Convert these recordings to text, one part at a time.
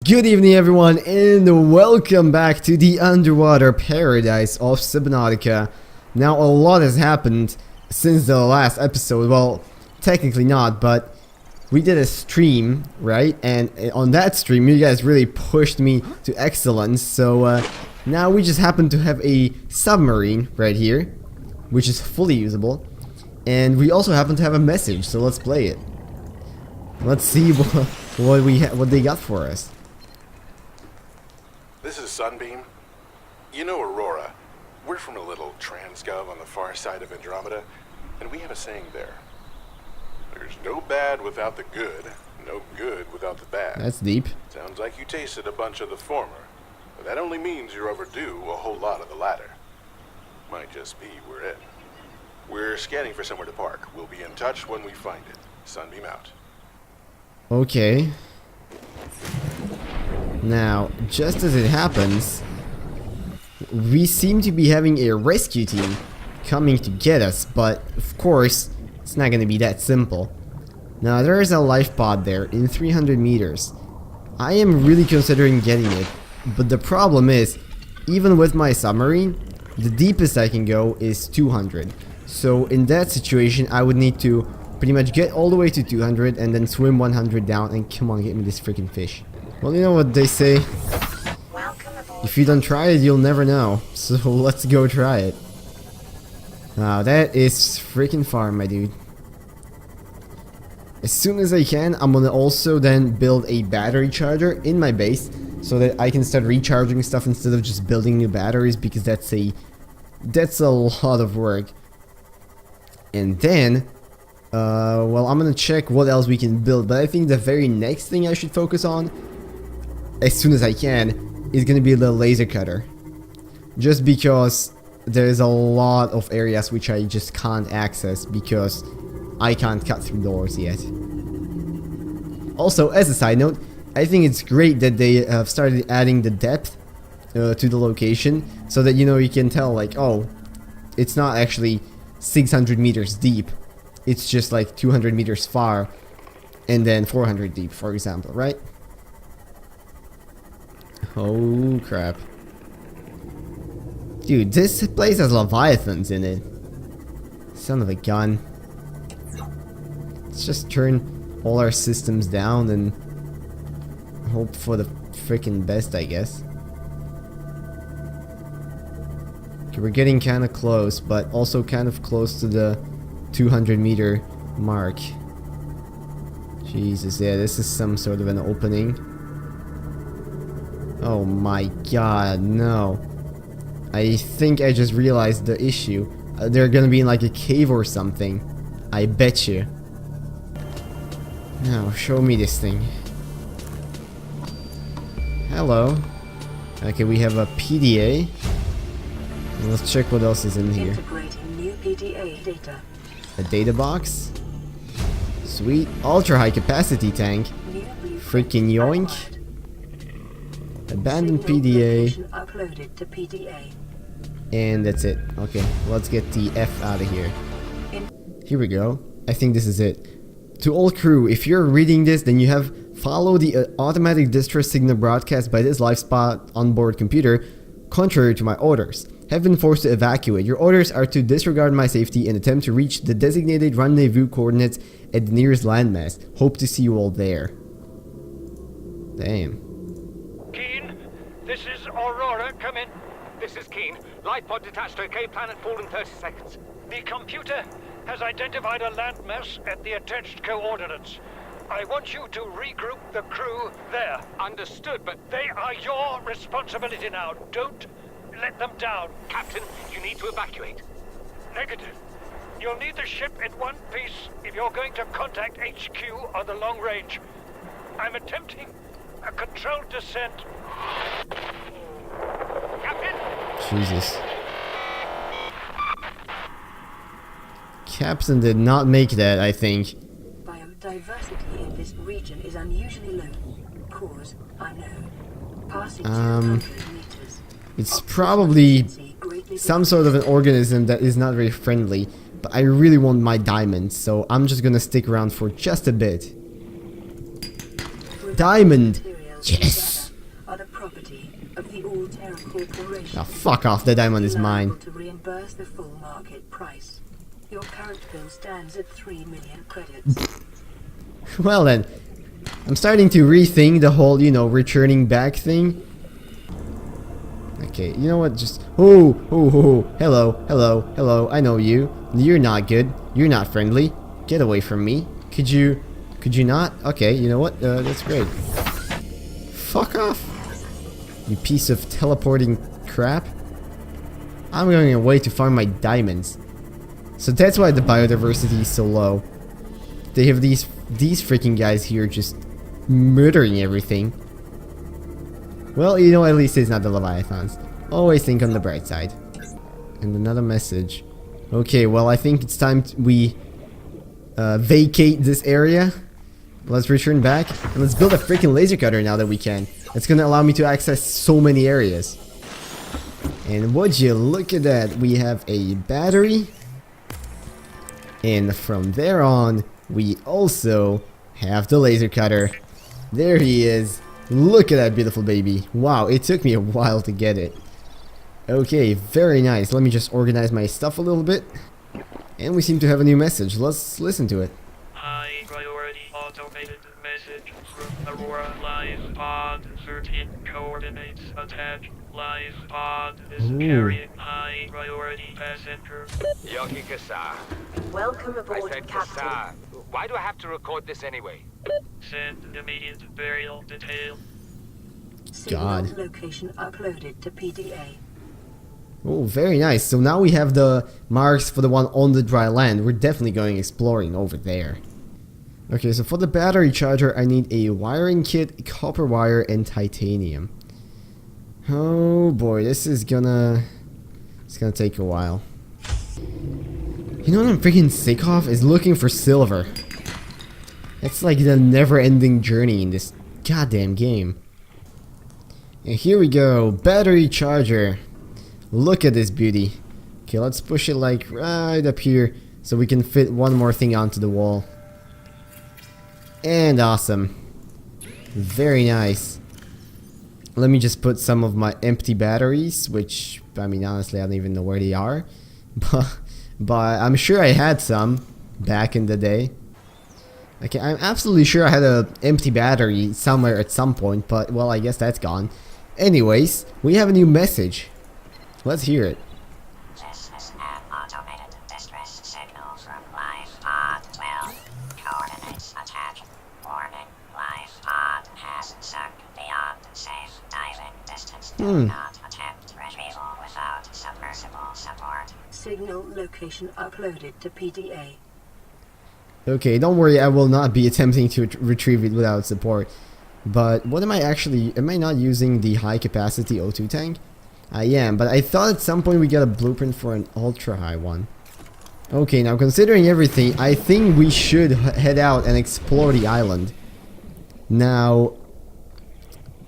Good evening everyone and welcome back to the underwater paradise of Subnautica. Now a lot has happened since the last episode. Well, technically not, but we did a stream, right? And on that stream you guys really pushed me to excellence. So now we just happen to have a submarine right here, which is fully usable. And we also happen to have a message, so let's play it. Let's see what they got for us. This is Sunbeam. You know Aurora. We're from a little transgov on the far side of Andromeda, and we have a saying there. There's no bad without the good, no good without the bad. That's deep. Sounds like you tasted a bunch of the former, but that only means you're overdue a whole lot of the latter. Might just be we're in. We're scanning for somewhere to park. We'll be in touch when we find it. Sunbeam out. Okay. Now, just as it happens, we seem to be having a rescue team coming to get us, but of course, it's not going to be that simple. Now, there is a life pod there in 300 meters. I am really considering getting it, but the problem is, even with my submarine, the deepest I can go is 200. So in that situation, I would need to pretty much get all the way to 200 and then swim 100 down and come on, get me this freaking fish. Well, you know what they say, if you don't try it, you'll never know. So let's go try it. Wow, that is freaking far, my dude. As soon as I can, I'm gonna also then build a battery charger in my base so that I can start recharging stuff instead of just building new batteries, because that's a lot of work. And then well, I'm gonna check what else we can build, but I think the very next thing I should focus on, as soon as I can, is gonna be the laser cutter. Just because there's a lot of areas which I just can't access because I can't cut through doors yet. Also, as a side note, I think it's great that they have started adding the depth to the location, so that, you know, you can tell, like, oh, it's not actually 600 meters deep. It's just like 200 meters far and then 400 deep, for example, right? Oh crap. Dude, this place has leviathans in it. Son of a gun. Let's just turn all our systems down and hope for the freaking best, I guess. Okay, we're getting kind of close, but also kind of close to the 200 meter mark. Jesus, yeah, this is some sort of an opening. Oh my god, no. I think I just realized the issue. They're gonna be in like a cave or something. I bet you. Now, show me this thing. Hello. Okay, we have a PDA. Let's check what else is in here. Integrating new PDA data. A data box. Sweet. Ultra high capacity tank. Freaking yoink. Abandoned PDA. Uploaded to PDA. And that's it. Okay, let's get the F out of here. Here we go. I think this is it. To all crew, if you're reading this, then you have followed the automatic distress signal broadcast by this life spot onboard computer, contrary to my orders. Have been forced to evacuate. Your orders are to disregard my safety and attempt to reach the designated rendezvous coordinates at the nearest landmass. Hope to see you all there. Damn. Keen, this is Aurora. Come in. This is Keen. Light pod detached to OK planet fall in 30 seconds. The computer has identified a landmass at the attached coordinates. I want you to regroup the crew there. Understood, but they are your responsibility now. Don't let them down. Captain, you need to evacuate. Negative. You'll need the ship in one piece if you're going to contact HQ on the long range. I'm attempting a controlled descent. Captain? Jesus. Captain did not make that, I think. Biodiversity in this region is unusually low. Cause unknown. Passing 200 meters. It's probably some sort of an organism that is not very friendly, but I really want my diamonds, so I'm just gonna stick around for just a bit. Diamond! Yes! are the property of the All-Terra Corporation. Oh, fuck off, the diamond is Liable mine. to reimburse the full market price. Your current bill stands at 3 million credits. Well then, I'm starting to rethink the whole, you know, returning back thing. Okay, you know what, just... Oh, hello, hello, hello, I know you. You're not good. You're not friendly. Get away from me. Could you not? Okay, you know what, that's great. Fuck off, you piece of teleporting crap. I'm going away to farm my diamonds. So that's why the biodiversity is so low. They have these freaking guys here just murdering everything. Well, you know, at least it's not the Leviathans. Always think on the bright side. And another message. Okay, well, I think it's time we vacate this area. Let's return back. And let's build a freaking laser cutter now that we can. It's gonna allow me to access so many areas. And would you look at that? We have a battery. And from there on, we also have the laser cutter. There he is. Look at that beautiful baby. Wow, it took me a while to get it. Okay, very nice. Let me just organize my stuff a little bit. And we seem to have a new message. Let's listen to it. High priority automated message from Aurora Live Pod. Certain coordinates attached. Live Pod is carrying high priority passenger. Yoki Kasa. Welcome I aboard, said Captain. Kasa. Why do I have to record this anyway? Send immediate burial detail. God. Signal location uploaded to PDA. Oh, very nice. So now we have the marks for the one on the dry land. We're definitely going exploring over there. Okay, so for the battery charger, I need a wiring kit, copper wire, and titanium. Oh boy, it's gonna take a while. You know what I'm freaking sick of? Is looking for silver. It's like the never-ending journey in this goddamn game. And here we go, battery charger. Look at this beauty. Okay, let's push it like right up here so we can fit one more thing onto the wall. And awesome. Very nice. Let me just put some of my empty batteries, which, I mean, honestly, I don't even know where they are. But I'm sure I had some back in the day. Okay, I'm absolutely sure I had an empty battery somewhere at some point, but, well, I guess that's gone. Anyways, we have a new message. Let's hear it. This is an automated distress signal from Live Pod 12. Coordinates attached. Warning, Live Pod has sunk beyond safe diving distance. Do not attempt retrieval without submersible support. Signal location uploaded to PDA. Okay, don't worry, I will not be attempting to retrieve it without support. But what am I not using the high capacity O2 tank? I am, but I thought at some point we got a blueprint for an ultra high one. Okay, now considering everything, I think we should head out and explore the island. Now,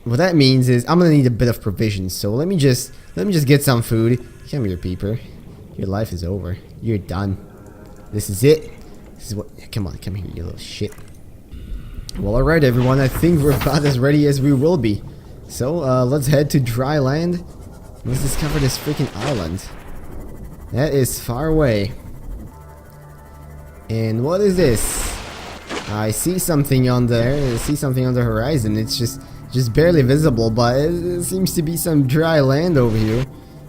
what that means is I'm gonna need a bit of provisions, so let me just get some food. Come here, peeper. Your life is over. You're done. This is it. This is what. Come on, come here, you little shit. Well, alright, everyone. I think we're about as ready as we will be. So, let's head to dry land. Let's discover this freaking island. That is far away. And what is this? I see something on there. I see something on the horizon. It's just barely visible, but it seems to be some dry land over here,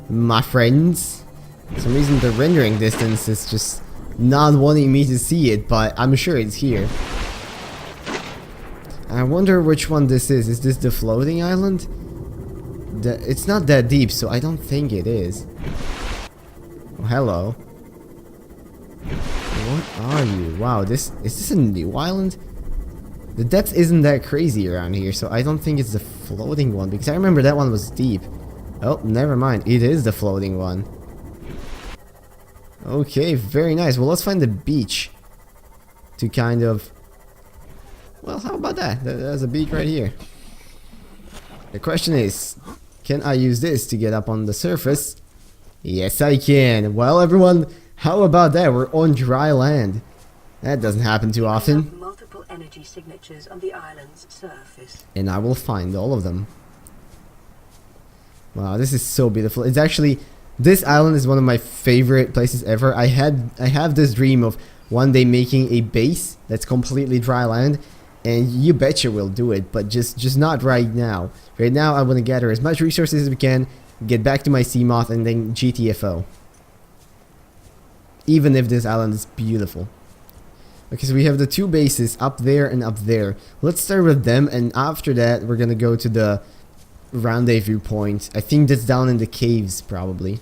my friends. For some reason, the rendering distance is just not wanting me to see it, but I'm sure it's here. I wonder which one this is. Is this the floating island? It's not that deep, so I don't think it is. Oh, hello. What are you? Wow, is this a new island? The depth isn't that crazy around here, so I don't think it's the floating one, because I remember that one was deep. Oh, never mind. It is the floating one. Okay, very nice. Well, let's find the beach to kind of... Well, how about that? There's a beach right here. The question is, can I use this to get up on the surface? Yes, I can. Well, everyone, how about that? We're on dry land. That doesn't happen too often. Have multiple energy signatures on the island's surface. And I will find all of them. Wow, this is so beautiful. It's actually, this island is one of my favorite places ever. I have this dream of one day making a base that's completely dry land, and you betcha we'll do it, but just not right now. Right now I want to gather as much resources as we can, get back to my sea moth, and then GTFO. Even if this island is beautiful. Okay, so we have the two bases up there and up there. Let's start with them, and after that we're gonna go to the rendezvous point. I think that's down in the caves probably.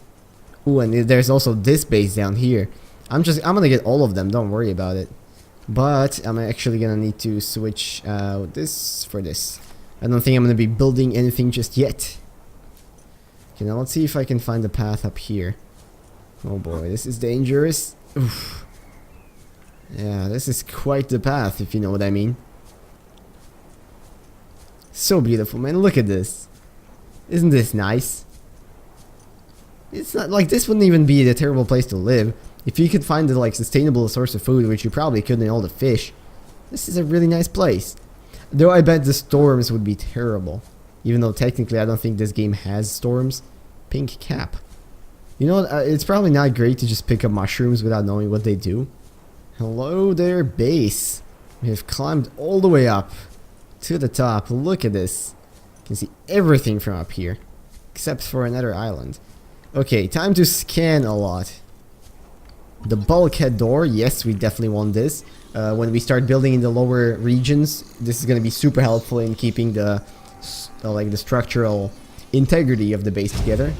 Ooh, and there's also this base down here. I'm gonna get all of them, don't worry about it. But I'm actually gonna need to switch this for this. I don't think I'm gonna be building anything just yet. Okay, now let's see if I can find the path up here. Oh boy, this is dangerous. Oof. Yeah, this is quite the path, if you know what I mean. So beautiful, man. Look at this. Isn't this nice? It's not like this wouldn't even be a terrible place to live. If you could find a like sustainable source of food, which you probably could in all the fish, this is a really nice place. Though I bet the storms would be terrible. Even though technically I don't think this game has storms. Pink cap. You know what, it's probably not great to just pick up mushrooms without knowing what they do. Hello there, base. We have climbed all the way up to the top. Look at this. You can see everything from up here. Except for another island. Okay, time to scan a lot. The bulkhead door, yes, we definitely want this. When we start building in the lower regions, this is going to be super helpful in keeping the like the structural integrity of the base together.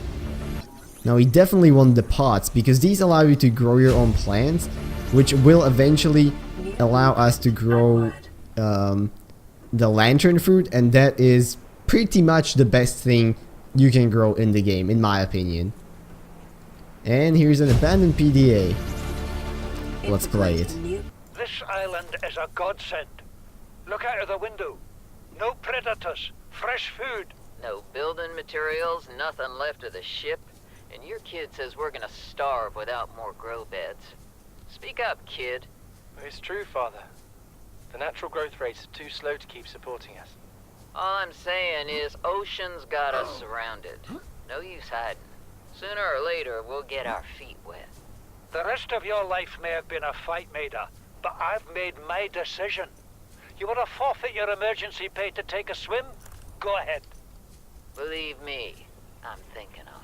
Now we definitely want the pots, because these allow you to grow your own plants, which will eventually allow us to grow the lantern fruit, and that is pretty much the best thing you can grow in the game, in my opinion. And here's an abandoned PDA. Let's play it. This island is a godsend. Look out of the window. No predators, fresh food. No building materials, nothing left of the ship, and your kid says we're gonna starve without more grow beds. Speak up, kid. It's true, Father. The natural growth rates are too slow to keep supporting us. All I'm saying is ocean's got us surrounded. No use hiding. Sooner or later, we'll get our feet wet. The rest of your life may have been a fight, Maida, but I've made my decision. You want to forfeit your emergency pay to take a swim? Go ahead. Believe me, I'm thinking on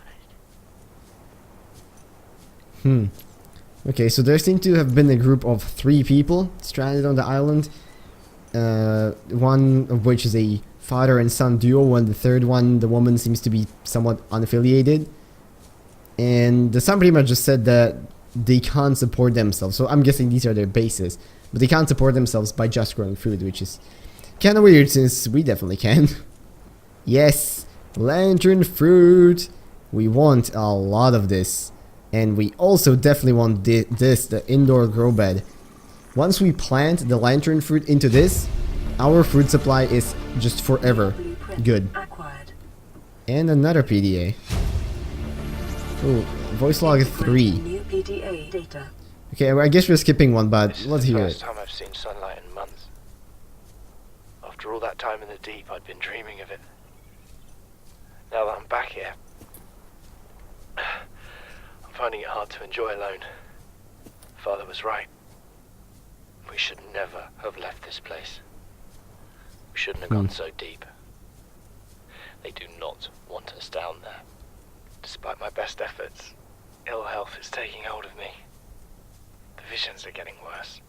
it. Okay, so there seem to have been a group of 3 people stranded on the island. One of which is a father and son duo, and the third one, the woman, seems to be somewhat unaffiliated. And the son pretty much just said that they can't support themselves. So I'm guessing these are their bases. But they can't support themselves by just growing food, which is kind of weird since we definitely can. Yes, lantern fruit. We want a lot of this. And we also definitely want the indoor grow bed. Once we plant the lantern fruit into this, our food supply is just forever good. And another PDA. Oh, voice log 3. Okay, well, I guess we're skipping one, but let's hear it. This is the first time I've seen sunlight in months. After all that time in the deep, I'd been dreaming of it. Now that I'm back here, I'm finding it hard to enjoy alone. Father was right. We should never have left this place. We shouldn't have gone so deep. They do not want us down there. Despite my best efforts, ill health is taking hold of me. The visions are getting worse.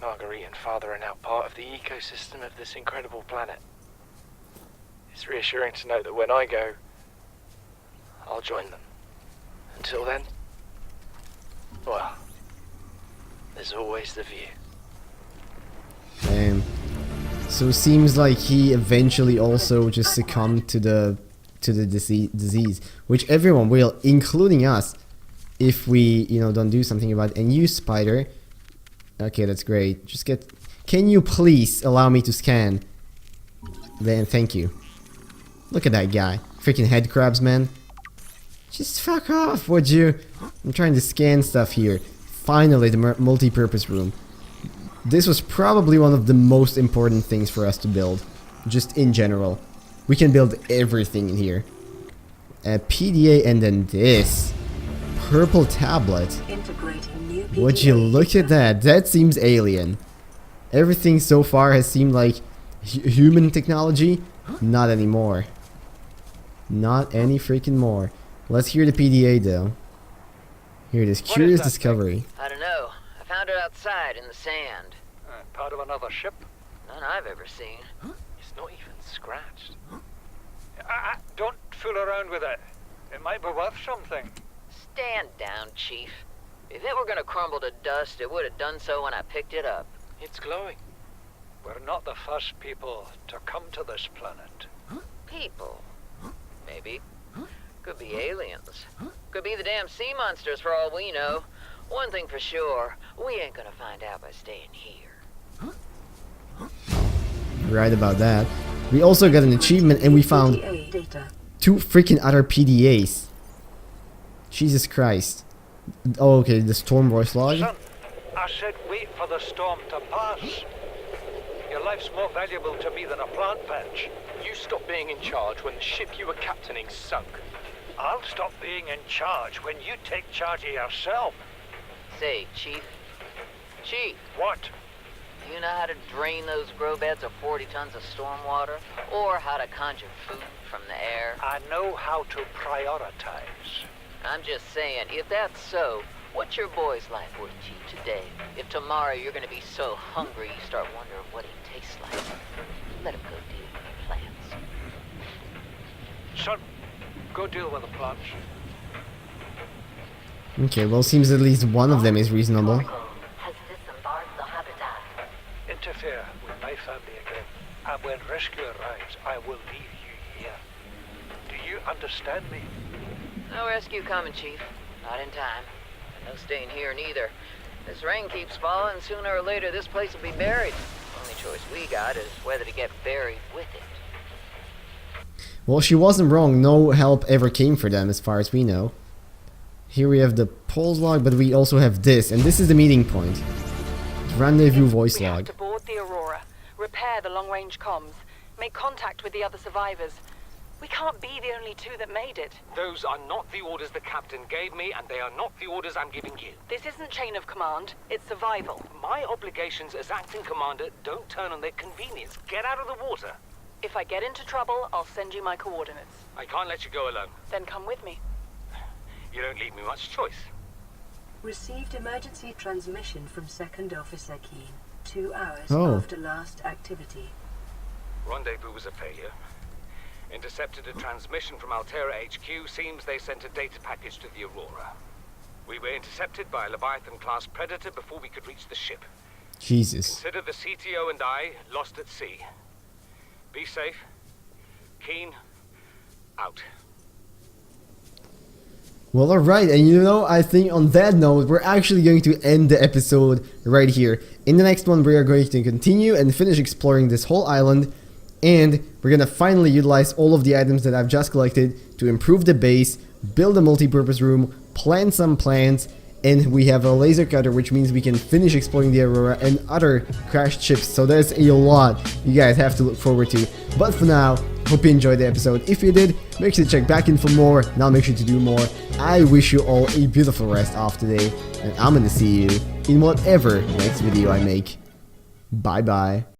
Marguerite and Father are now part of the ecosystem of this incredible planet. It's reassuring to know that when I go, I'll join them. Until then, well, there's always the view. So seems like he eventually also just succumbed to the disease, which everyone will, including us, if we, don't do something about it. And you, Spider. Okay, that's great. Just get... Can you please allow me to scan? Then thank you. Look at that guy. Freaking head crabs, man. Just fuck off, would you? I'm trying to scan stuff here. Finally, the multi-purpose room. This was probably one of the most important things for us to build. Just in general. We can build everything in here. A PDA and then this. Purple tablet. Integrating new Would you PDA look at that? That seems alien. Everything so far has seemed like human technology. Not anymore. Not any freaking more. Let's hear the PDA though. Here it is. What Curious is that discovery. I don't know. I found it outside in the sand. Part of another ship? None I've ever seen. It's not even scratched. Don't fool around with it. It might be worth something. Stand down, Chief. If it were gonna crumble to dust, it would have done so when I picked it up. It's glowing. We're not the first people to come to this planet. People. Maybe. Could be aliens. Could be the damn sea monsters for all we know. One thing for sure, we ain't gonna find out by staying here. Right about that. We also got an achievement and we found PDA data. 2 freaking other PDAs. Jesus Christ. Oh, okay, the storm voice log. Son, I said wait for the storm to pass. Your life's more valuable to me than a plant patch. You stopped being in charge when the ship you were captaining sunk. I'll stop being in charge when you take charge of yourself. Say, Chief. Chief, What? do you know how to drain those grow beds of 40 tons of storm water? Or how to conjure food from the air? I know how to prioritize. I'm just saying, if that's so, what's your boy's life worth to you today? If tomorrow you're gonna be so hungry you start wondering what he tastes like, let him go deal with the plants. Son, go deal with the plants. Okay, well, seems at least one of them is reasonable. Has disembarked the habitat. Interfere with my family again, and when rescue arrives, I will leave you here. Do you understand me? No rescue coming, Chief. Not in time. And no staying here neither. This rain keeps falling, sooner or later this place will be buried. Only choice we got is whether to get buried with it. Well, she wasn't wrong. No help ever came for them, as far as we know. Here we have the pulse log, but we also have this, and this is the meeting point. Rendezvous voice We have log. to board the Aurora, repair the long-range comms, make contact with the other survivors. We can't be the only 2 that made it. Those are not the orders the captain gave me, and they are not the orders I'm giving you. This isn't chain of command, it's survival. My obligations as acting commander don't turn on their convenience. Get out of the water. If I get into trouble, I'll send you my coordinates. I can't let you go alone. Then come with me. You don't leave me much choice. Received emergency transmission from Second Officer Keen. 2 hours Oh. after last activity. Rendezvous was a failure. Intercepted a transmission from Altera HQ. Seems they sent a data package to the Aurora. We were intercepted by a Leviathan-class predator before we could reach the ship. Jesus. Consider the CTO and I lost at sea. Be safe. Keen. Out. Well, alright, and you know, I think on that note, we're actually going to end the episode right here. In the next one, we are going to continue and finish exploring this whole island, and we're gonna finally utilize all of the items that I've just collected to improve the base, build a multi-purpose room, plant some plants, and we have a laser cutter, which means we can finish exploring the Aurora and other crashed ships. So there's a lot you guys have to look forward to. But for now, hope you enjoyed the episode. If you did, make sure to check back in for more. Now make sure to do more. I wish you all a beautiful rest of today, and I'm gonna see you in whatever next video I make. Bye bye.